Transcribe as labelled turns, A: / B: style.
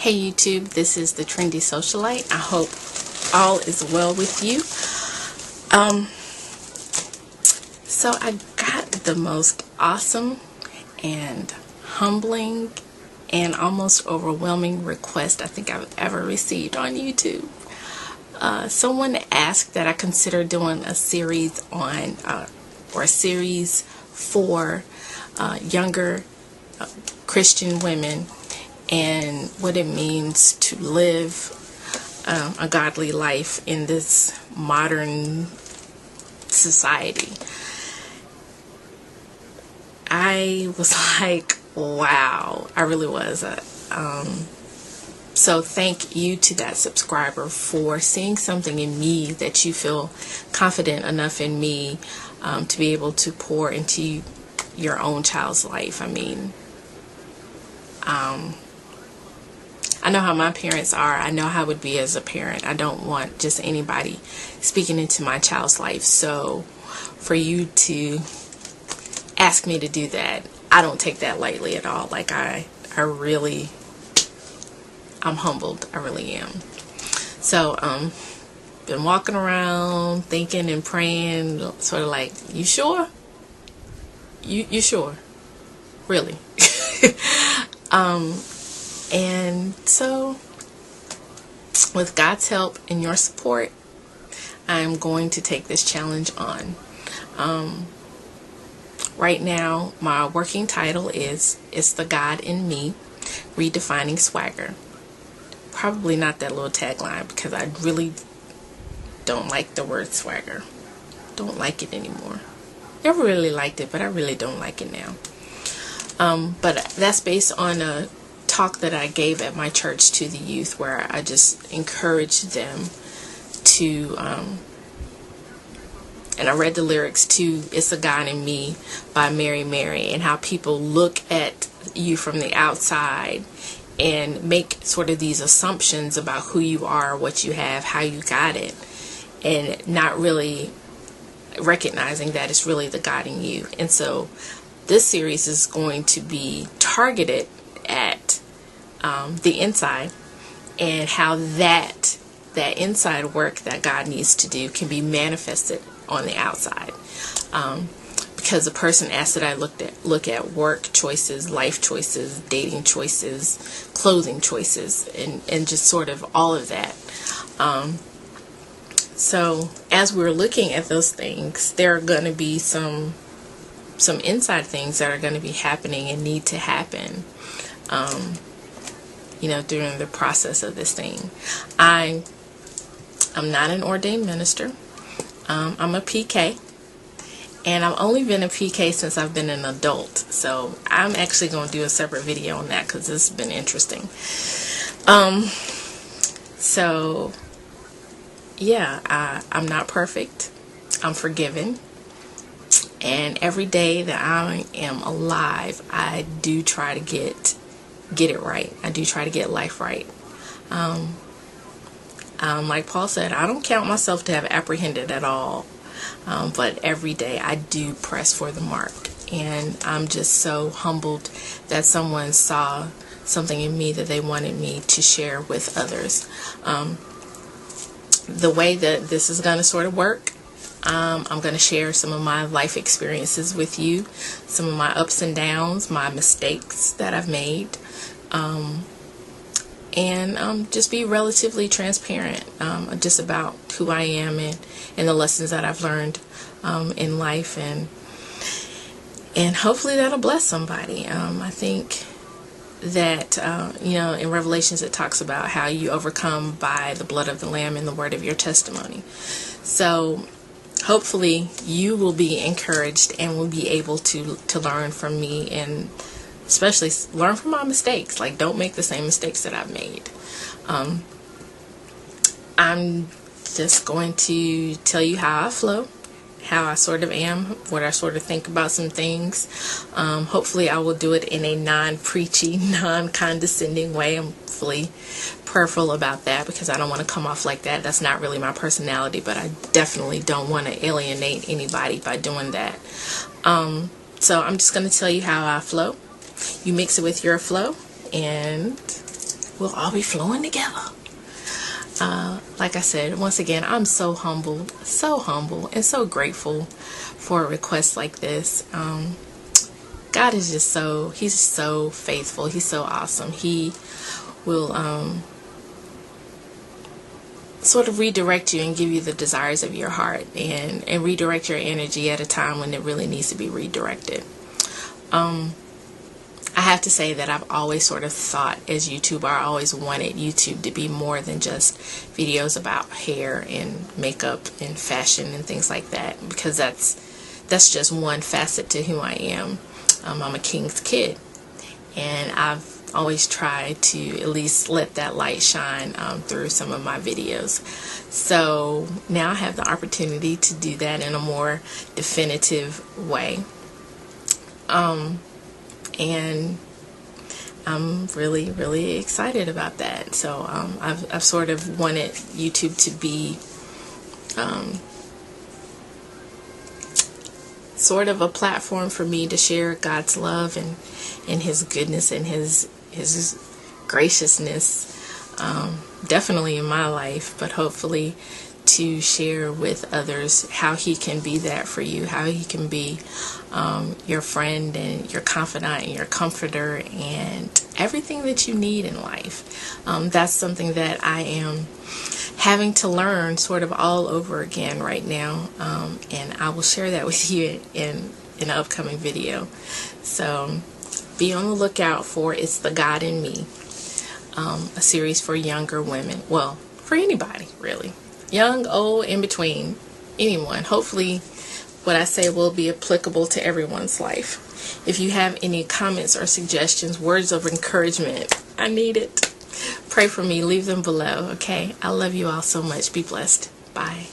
A: Hey YouTube, this is the Trendy Socialite. I hope all is well with you. So I got the most awesome and humbling and almost overwhelming request I think I've ever received on YouTube. Someone asked that I consider doing a series on or a series for younger Christian women and what it means to live a godly life in this modern society. I was like, wow, I really was. So thank you to that subscriber for seeing something in me that you feel confident enough in me to be able to pour into your own child's life. I mean, I know how my parents are. I know how I would be as a parent. I don't want just anybody speaking into my child's life. So for you to ask me to do that, I don't take that lightly at all. Like I'm humbled. I really am. So been walking around thinking and praying, sort of like, you sure? You sure? Really? And so with God's help and your support, I'm going to take this challenge on. Right now, my working title is It's the God in Me, Redefining Swagger. Probably not that little tagline, because I really don't like the word swagger. Don't like it anymore. Never really liked it, but I really don't like it now. But that's based on a talk that I gave at my church to the youth, where I just encouraged them to and I read the lyrics to It's a God in Me by Mary Mary, and how people look at you from the outside and make sort of these assumptions about who you are, what you have, how you got it, and not really recognizing that it's really the God in you. And so this series is going to be targeted at the inside, and how that inside work that God needs to do can be manifested on the outside. Because the person asked that I look at work choices, life choices, dating choices, clothing choices, and just sort of all of that. So as we're looking at those things, there are going to be some inside things that are going to be happening and need to happen, during the process of this thing. I'm not an ordained minister. I'm a PK, and I've only been a PK since I've been an adult. So I'm actually going to do a separate video on that, because this has been interesting. So yeah, I'm not perfect. I'm forgiven. And every day that I am alive, I do try to get it right. I do try to get life right. Like Paul said, I don't count myself to have apprehended at all. But every day I do press for the mark. And I'm just so humbled that someone saw something in me that they wanted me to share with others. The way that this is going to sort of work, I'm going to share some of my life experiences with you, some of my ups and downs, my mistakes that I've made, and just be relatively transparent just about who I am and the lessons that I've learned in life, and hopefully that'll bless somebody. I think that in Revelations it talks about how you overcome by the blood of the Lamb and the word of your testimony. So hopefully you will be encouraged and will be able to learn from me, and especially learn from my mistakes. Like, don't make the same mistakes that I've made. I'm just going to tell you how I flow, how I sort of am, what I sort of think about some things. Hopefully I will do it in a non-preachy, non-condescending way. I'm fully prayerful about that, because I don't want to come off like that. That's not really my personality, but I definitely don't want to alienate anybody by doing that. So I'm just going to tell you how I flow. You mix it with your flow, and we'll all be flowing together. Like I said, once again, I'm so humble and so grateful for a request like this. God is just he's so faithful. He's so awesome. He will sort of redirect you and give you the desires of your heart, and redirect your energy at a time when it really needs to be redirected. I have to say that I've always sort of thought, as YouTuber, I always wanted YouTube to be more than just videos about hair and makeup and fashion and things like that, because that's just one facet to who I am. I'm a king's kid, and I've always tried to at least let that light shine through some of my videos. So now I have the opportunity to do that in a more definitive way. And I'm really, really excited about that. So I've sort of wanted YouTube to be sort of a platform for me to share God's love and His goodness and His graciousness, definitely in my life, but hopefully to share with others how He can be that for you, how He can be your friend and your confidant and your comforter and everything that you need in life. That's something that I am having to learn sort of all over again right now, and I will share that with you in an upcoming video. So be on the lookout for It's the God in Me, a series for younger women, well, for anybody really, young, old, in between, anyone. Hopefully what I say will be applicable to everyone's life. If you have any comments or suggestions, words of encouragement, I need it. Pray for me, leave them below, okay? I love you all so much. Be blessed. Bye.